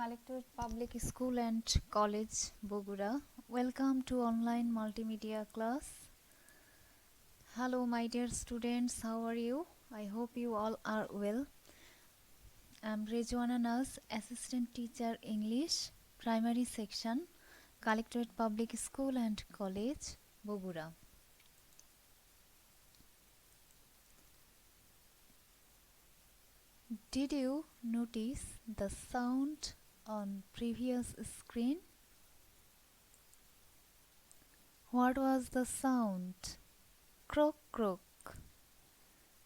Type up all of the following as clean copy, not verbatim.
Collectorate Public School and College, Bogura. Welcome to online multimedia class. Hello, my dear students. How are you? I hope you all are well. I'm Rejwana Nas, Assistant Teacher English, Primary Section, Collectorate Public School and College, Bogura. Did you notice the sound on previous screen? What was the sound? Croak, croak.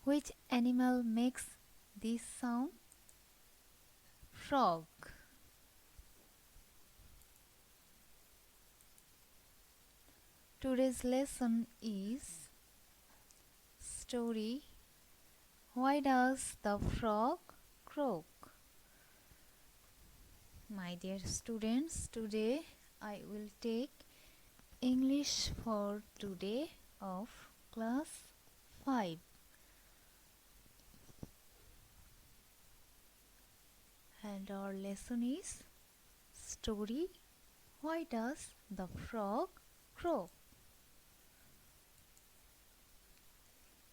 Which animal makes this sound? Frog. Today's lesson is story. Why does the frog croak? My dear students, today I will take English for today of class 5. And our lesson is story. Why does the frog croak?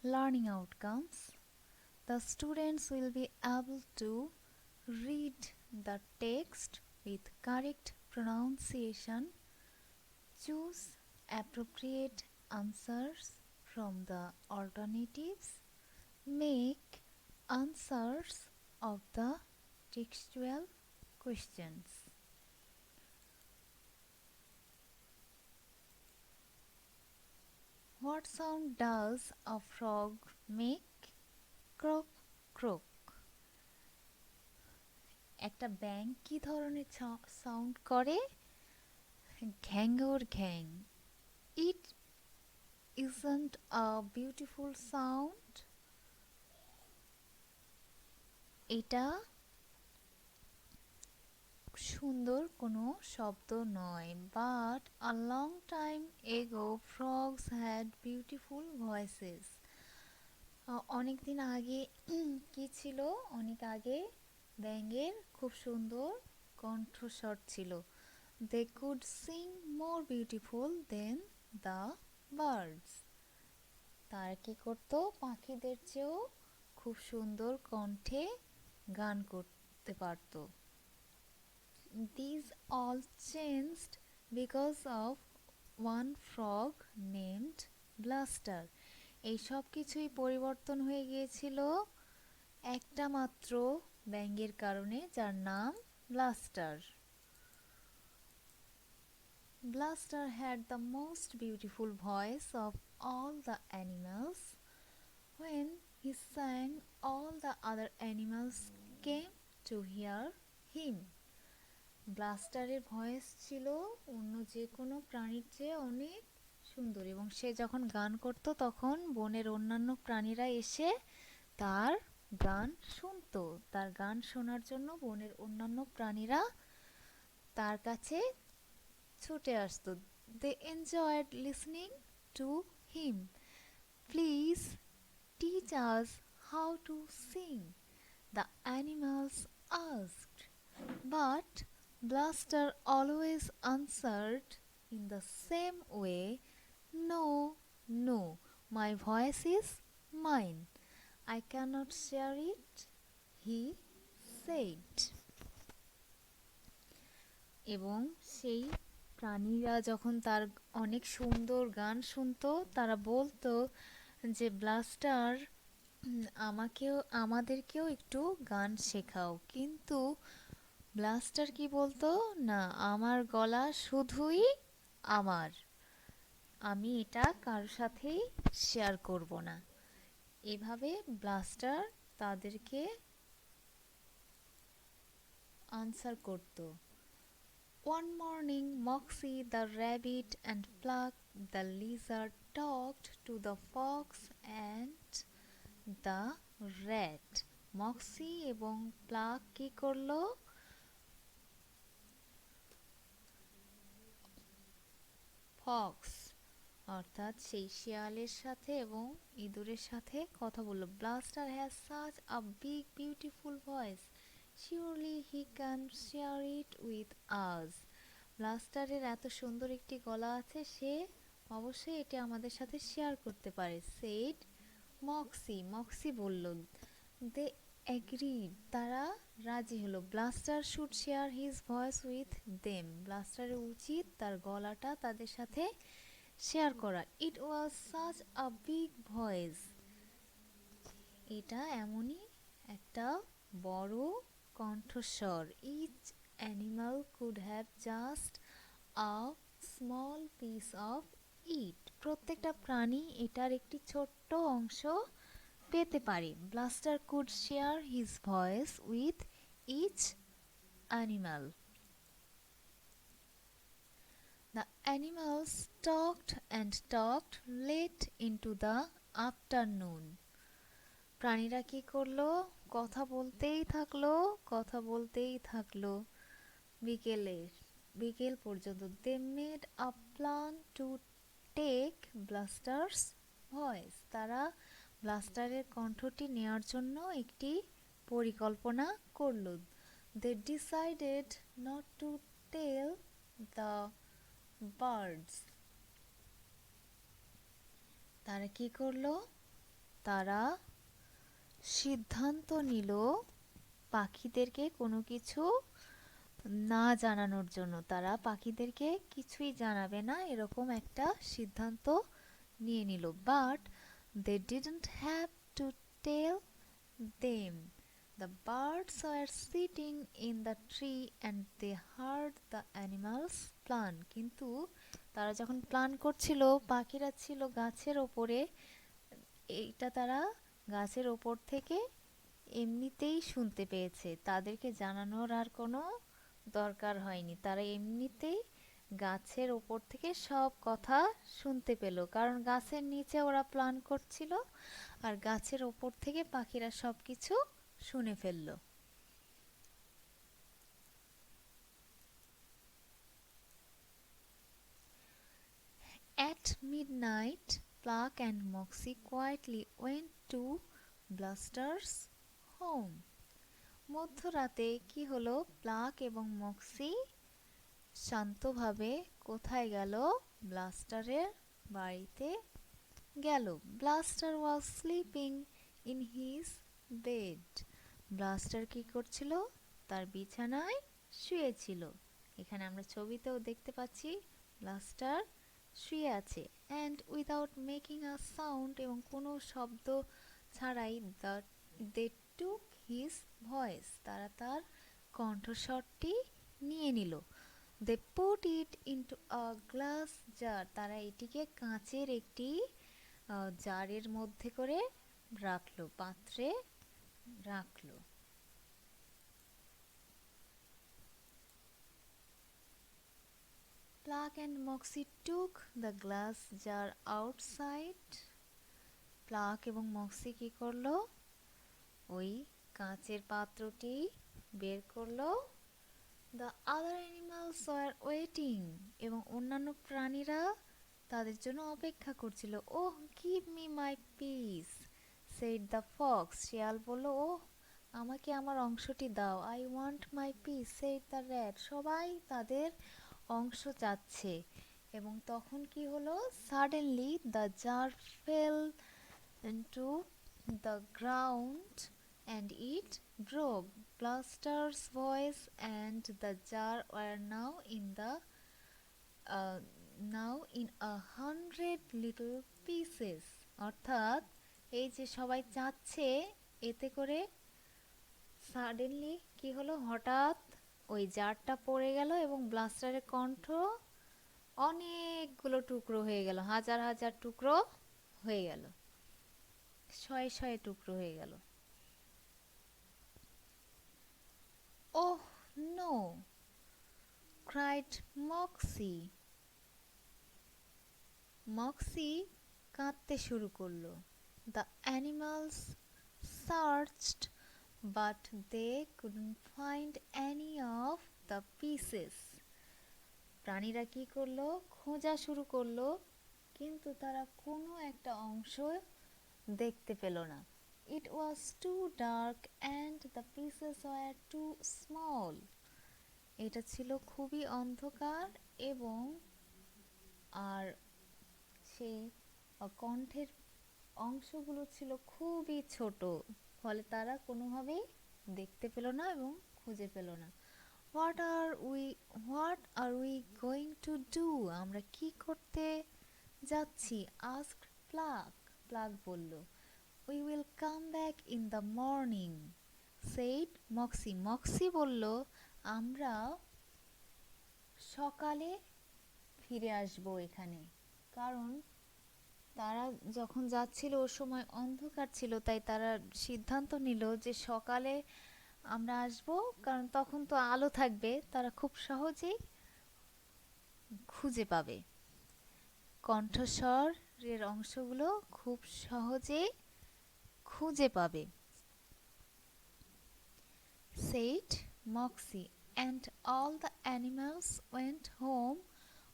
Learning outcomes. The students will be able to read the text with correct pronunciation, choose appropriate answers from the alternatives, make answers of the textual questions. What sound does a frog make? Croak, croak. একটা ব্যাঙ কি ধরনের sound করে? ঘ্যাঙ্গর ঘ্যাং. It isn't a beautiful sound. এটা সুন্দর কোনো শব্দ নয়. But a long time ago frogs had beautiful voices. অনেক দিন আগে কি ছিল? অনেক আগে ব্যাঙের খুব সুন্দর কণ্ঠস্বর ছিল. They could sing more beautiful than the birds. তারা কি করতো? পাখিদের চেয়েও খুব সুন্দর কণ্ঠে গান করতে পারতো. These all changed because of one frog named Blaster. এই সব কিছুই পরিবর্তন হয়ে গিয়েছিল একটা মাত্র ব্যাঙের কারণে, যার নাম blaster. Blaster had the most beautiful voice of all the animals. When he sang, all the other animals came to hear him. ব্লাস্টারের ভয়েস ছিল অন্য যে কোনো প্রাণীর চেয়ে অনেক সুন্দর, এবং সে যখন গান করত তখন বনের অন্যান্য প্রাণীরা এসে তার গান শুনতো. তার গান শোনার জন্য বনের অন্যান্য প্রাণীরা তার কাছে ছুটে আসতো. They enjoyed listening to him. Please teach us how to sing, the animals asked. But Blaster always answered in the same way, No, no, my voice is mine. I cannot share it, he said. এবং সেই প্রাণীরা যখন তার অনেক সুন্দর গান শুনতো, তারা বলতো যে ব্লাস্টার, আমাদেরকেও একটু গান শেখাও. কিন্তু ব্লাস্টার কি বলতো? না, আমার গলা শুধুই আমার, আমি এটা কারোর সাথেই শেয়ার করব না. এভাবে ব্লাস্টার তাদেরকে আনসার করত. One morning, Moxie the rabbit and Pluck the lizard talked to the fox and the rat. Moxie এবং প্লাক কি করলো? ফক্স অর্থাৎ সেই শিয়ালের সাথে এবং ইঁদুরের সাথে কথা বলল. Blaster has such a big beautiful voice. surely he can share it with us. ব্লাস্টারের এত সুন্দর একটি গলা আছে, সে অবশ্যই এটি আমাদের সাথে শেয়ার করতে পারে, said মক্সি। মক্সি বলল, দে এগ্রিড, তারা রাজি হলো। Blaster should share his voice with them, ব্লাস্টারের উচিত তার গলাটা তাদের সাথে শেয়ার করা। It was such a big voice, এটা এমনই একটা বড় কণ্ঠস্বর। Each animal could have just a small piece of it, প্রত্যেকটা প্রাণী এটার একটি ছোট্ট অংশ পেতে পারে। Blaster could share his voice with each animal. The animals talked and talked late into the afternoon. প্রাণীরা কি করলো? কথা বলতেই থাকলো, কথা বলতেই থাকলো বিকেল পর্যন্ত। They made a plan to take Blaster's voice, তারা ব্লাস্টারের কণ্ঠটি নেওয়ার জন্য একটি পরিকল্পনা করলো। They decided not to tell the birds, তারা কি করলো? তারা সিদ্ধান্ত নিল পাখিদেরকে কোনো কিছু না জানানোর জন্য, তারা পাখিদেরকে কিছুই জানাবে না, এরকম একটা সিদ্ধান্ত নিয়ে নিল। But they didn't have to tell them, the birds were sitting in the tree and they heard the animals plan. কিন্তু তারা যখন প্ল্যান করছিল, পাখিরা ছিল গাছের ওপরে, এইটা তারা গাছের ওপর থেকে এমনিতেই শুনতে পেয়েছে, তাদেরকে জানানোর আর কোনো দরকার হয়নি, তারা এমনিতেই গাছের ওপর থেকে সব কথা শুনতে পেল, কারণ গাছের নিচে ওরা প্ল্যান করছিল আর গাছের ওপর থেকে পাখিরা সব কিছু শুনে ফেলল। At midnight, Pluck and Moxie quietly went to Bluster's home. মধ্যরাতে কি হলো? প্লাক এবং মক্সি শান্তভাবে কোথায় গেল? ব্লাস্টারের বাড়িতে গেল। Blaster was sleeping in his bed, blaster কি করছিল? তার বিছানায় শুয়েছিল। এখানে আমরা ছবিতেও দেখতে পাচ্ছি ব্লাস্টার শুয়ে আছে। And without making a sound, এবং কোনো শব্দ ছাড়াই, দে টুক হিজ ভয়েস, তারা তার কণ্ঠস্বরটি নিয়ে নিল। They put it into a glass jar, তারা এটিকে কাঁচের একটি জারের মধ্যে করে রাখলো, পাত্রে রাখলো। Pluck and Moxie took the glass jar outside. Plug এবং মক্সি কি করলো? ওই কাঁচের পাত্রটি বের করলো। The other animals were waiting, এবং অন্যান্য প্রাণীরা তাদের জন্য অপেক্ষা করছিল। ওহ, give me my piece, said the fox, শিয়াল বলল, ওহ, আমাকে আমার অংশটি দাও। I want my piece, said the rat, সবাই তাদের অংশ চাচ্ছে। এবং তখন কি হলো? Suddenly the jar fell into the ground and it broke. Bluster's voice and the jar were now in 100 little pieces. অর্থাৎ এই যে সবাই চাচ্ছে, এতে করে সাডেনলি কি হলো? হঠাৎ ওই জারটা পড়ে গেল এবং ব্লাস্টারের কণ্ঠ অনেকগুলো টুকরো হয়ে গেল, হাজার হাজার টুকরো হয়ে গেল, শয়ে শয়ে টুকরো হয়ে গেল। Oh no, cried Moxie, Moxie কাঁদতে শুরু করলো। The animals searched but they couldn't find any of the pieces, প্রাণীরা কি করলো? খোঁজা শুরু করলো, কিন্তু তারা কোনো একটা অংশ দেখতে পেল না। It was too dark and the pieces were too small. এটা ছিল খুবই অন্ধকার এবং আর সেই কণ্ঠের অংশগুলো ছিল খুবই ছোট, ফলে তারা কোনোভাবেই দেখতে পেল না এবং খুঁজে পেল না। What are we what are we going to do, আমরা কি করতে যাচ্ছি? Asked Plug. প্লাগ বলল। We will come back in the morning, said Moxie. Moxie বলল, আমরা সকালে ফিরে আসবো এখানে। কারণ তারা যখন যাচ্ছিল ওর সময় অন্ধকার ছিল, তাই তারা সিদ্ধান্ত নিল যে সকালে আমরা আসবো, কারণ তখন তো আলো থাকবে, তারা খুব সহজেই খুঁজে পাবে। কণ্ঠস্বরের অংশগুলো খুব সহজেই খুঁজে পাবে। said Moxie, and all the animals went home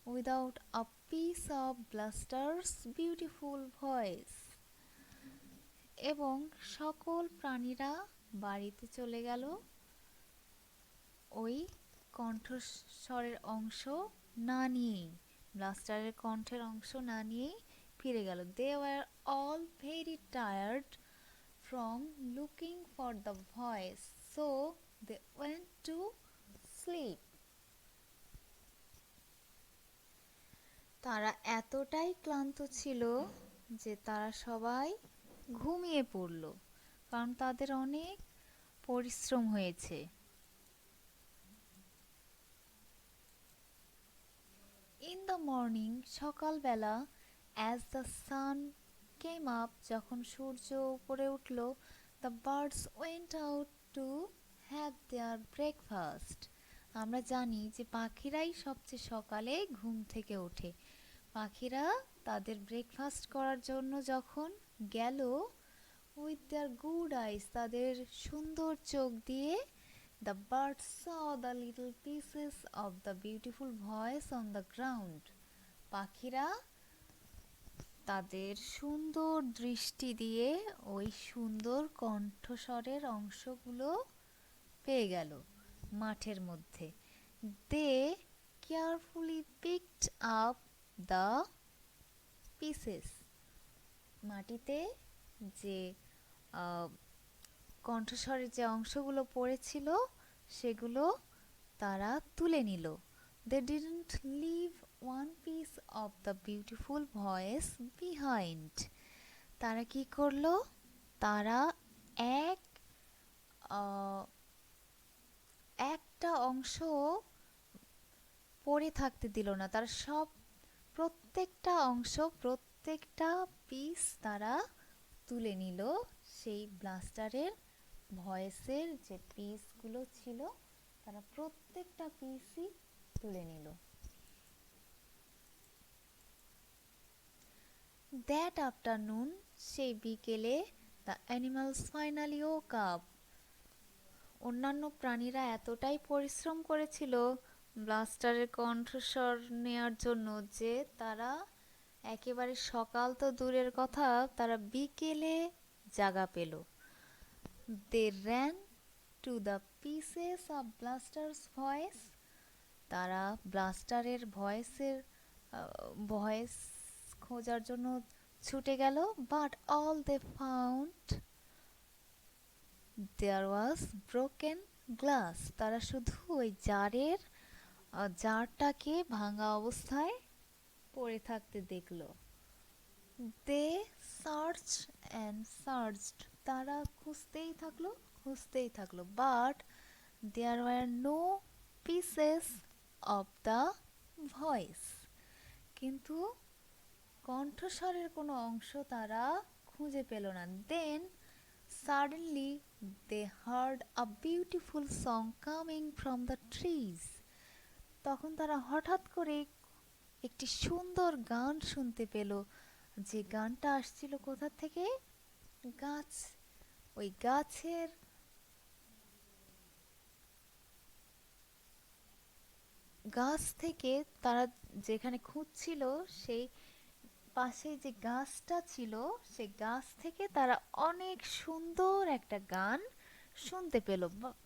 without a piece of Bluster's beautiful voice. এবং সকল প্রাণীরা বাড়িতে চলে গেল ওই কণ্ঠস্বরের অংশ না নিয়েই, ব্লাস্টারের কণ্ঠের অংশ না নিয়েই ফিরে গেল। They were all very tired from looking for the voice, so they went to sleep. তারা এতটাই ক্লান্ত ছিল যে তারা সবাই ঘুমিয়ে পড়ল, কারণ তাদের অনেক পরিশ্রম হয়েছে। In the morning, সকালবেলা, as the sun came up, যখন সূর্য উপরে উঠল, the birds went out to have their breakfast. আমরা জানি যে পাখিরাই সবচেয়ে সকালে ঘুম থেকে ওঠে। পাখিরা তাদের ব্রেকফাস্ট করার জন্য যখন গেল, with their good eyes, তাদের সুন্দর চোখ দিয়ে, the birds saw the little pieces of the beautiful voice on the ground. পাখিরা তাদের সুন্দর দৃষ্টি দিয়ে ওই সুন্দর কণ্ঠস্বরের অংশগুলো পেয়ে গেল মাঠের মধ্যে। They carefully picked up the pieces. মাটিতে যে কণ্ঠস্বরের যে অংশগুলো পড়েছিল সেগুলো তারা তুলে নিল। They didn't leave one piece of the beautiful voice behind. তারা কি করলো? তারা একটা অংশ পড়ে থাকতে দিল না। তারা প্রত্যেকটা অংশ, প্রত্যেকটা পিস তারা তুলে নিল। সেই ব্লাস্টারের ভয়েসের যে পিসগুলো ছিল, তারা প্রত্যেকটা পিসই তুলে নিল। দ্যাট আফটারনুন, সেই বিকেলে, the animals finally woke up. অন্যান্য প্রাণীরা এতটাই পরিশ্রম করেছিল ব্লাস্টারের কণ্ঠস্বর নেয়ার জন্য যে তারা একেবারে সকাল তো দূরের কথা, তারা বিকেলে জাগা পেল। They ran to the pieces of Blaster's voice. তারা ব্লাস্টারের ভয়েস খোঁজার জন্য ছুটে গেল। But all they found there was broken glass. তারা শুধু ওই জারটাকে ভাঙা অবস্থায় পড়ে থাকতে দেখলো। They search and searched. তারা খুঁজতেই থাকলো, but there were no pieces of the voice. কিন্তু কণ্ঠস্বরের কোনো অংশ তারা খুঁজে পেল না। দেন suddenly they heard a beautiful song coming from the trees. তখন তারা হঠাৎ করে একটি সুন্দর গান শুনতে পেল। যে গানটা আসছিল কোথা থেকে? ওই গাছ থেকে। তারা যেখানে খুঁজছিল সেই পাশে যে গাছটা ছিল সে গাছ থেকে তারা অনেক সুন্দর একটা গান শুনতে পেল।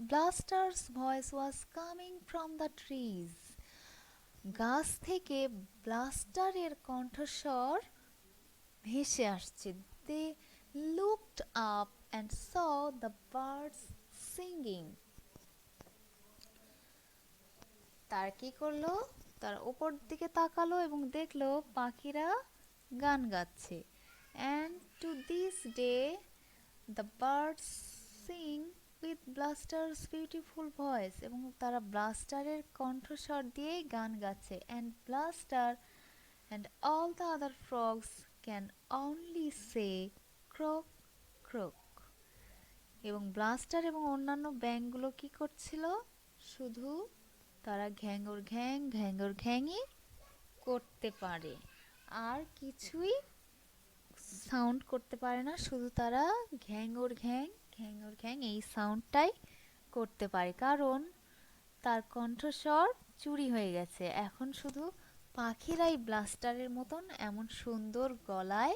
Blaster's voice was coming from the trees. গাছ থেকে ব্লাস্টারের কণ্ঠস্বর ভেসে আসছে। They looked up and saw the birds singing. তার কি করলো, তার উপর দিকে তাকালো এবং দেখলো পাখিরা গান গাচ্ছে। And to this day the birds sing with Blaster's beautiful voice. এবং তারা ব্লাস্টারের কণ্ঠস্বর দিয়েই গান গাচ্ছে। And Blaster and all the other frogs can only say croak croak. এবং ব্লাস্টার এবং অন্যান্য ব্যাঙগুলো কি করছিল, শুধু তারা ঘ্যাঙ্গর ঘ্যাং ঘ্যাঙ্গর ঘ্যাংই করতে পারে, আর কিছুই সাউন্ড করতে পারে না। শুধু তারা ঘ্যাঙ্গর ঘ্যাং এই সাউন্ডটাই করতে পারে, কারণ তার কণ্ঠস্বর চুরি হয়ে গেছে। এখন শুধু পাখিরাই ব্লাস্টারের মতন এমন সুন্দর গলায়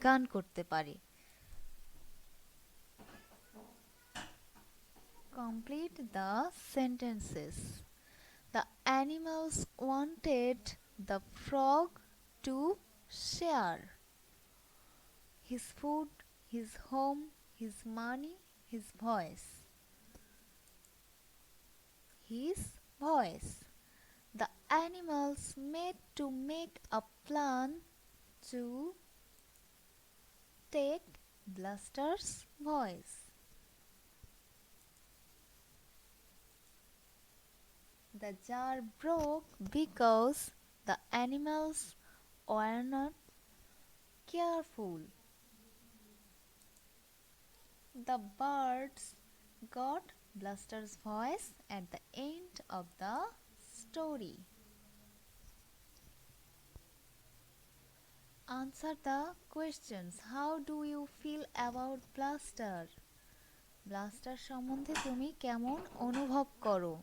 গান করতে পারে। Complete the sentences. The animals wanted the frog to share his food, his home, his money, his voice. His voice. The animals made to make a plan to take Bluster's voice. The jar broke because the animals were not careful. The birds got Bluster's voice at the end of the story. Answer the questions. How do you feel about Bluster? Bluster সম্বন্ধে তুমি কেমন অনুভব করো?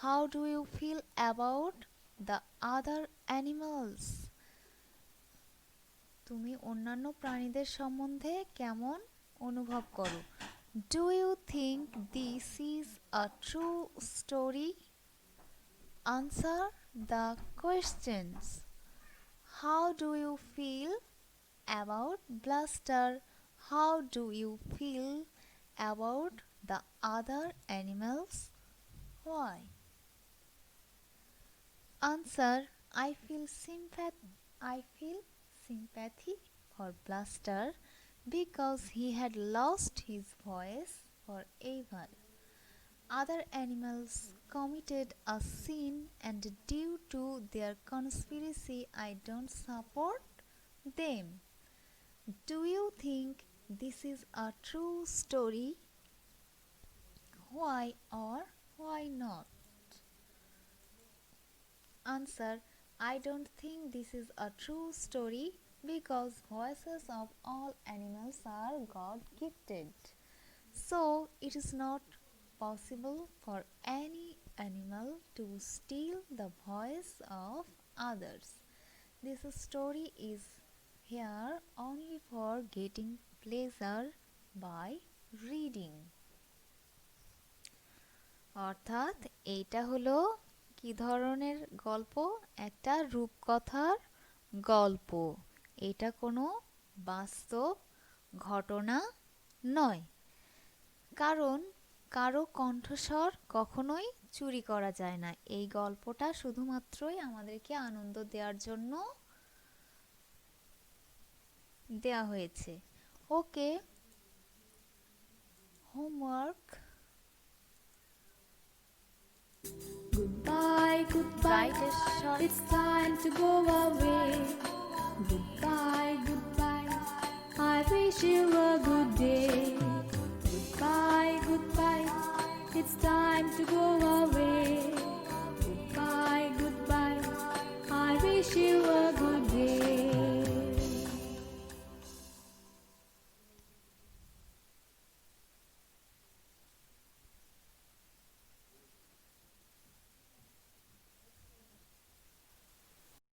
How do you feel about the other animals? তুমি অন্যান্য প্রাণীদের সম্বন্ধে কেমন অনুভব করো? Do you think this is a true story? Answer the questions. How do you feel about Bluster? How do you feel about the other animals? Why? Answer, I feel sympathy for Bluster because he had lost his voice forever. Other animals committed a sin, and due to their conspiracy, I don't support them. Do you think this is a true story? Why or why not? Answer, I don't think this is a true story because voices of all animals are God gifted. So it is not possible for any animal to steal the voice of others. This story is here only for getting pleasure by reading. অর্থাৎ এইটা হলো কি ধরনের গল্প? একটা রূপকথার গল্প। এটা কোনো বাস্তব ঘটনা নয়, কারণ কারো কণ্ঠস্বর কখনোই চুরি করা যায় না। এই গল্পটা শুধুমাত্রই আমাদেরকে আনন্দ দেওয়ার জন্য দেয়া হয়েছে। ওকে, homework. Goodbye, goodbye, Write a short it's time to go away. Goodbye, goodbye, I wish you a good day. Goodbye, goodbye, it's time to go away.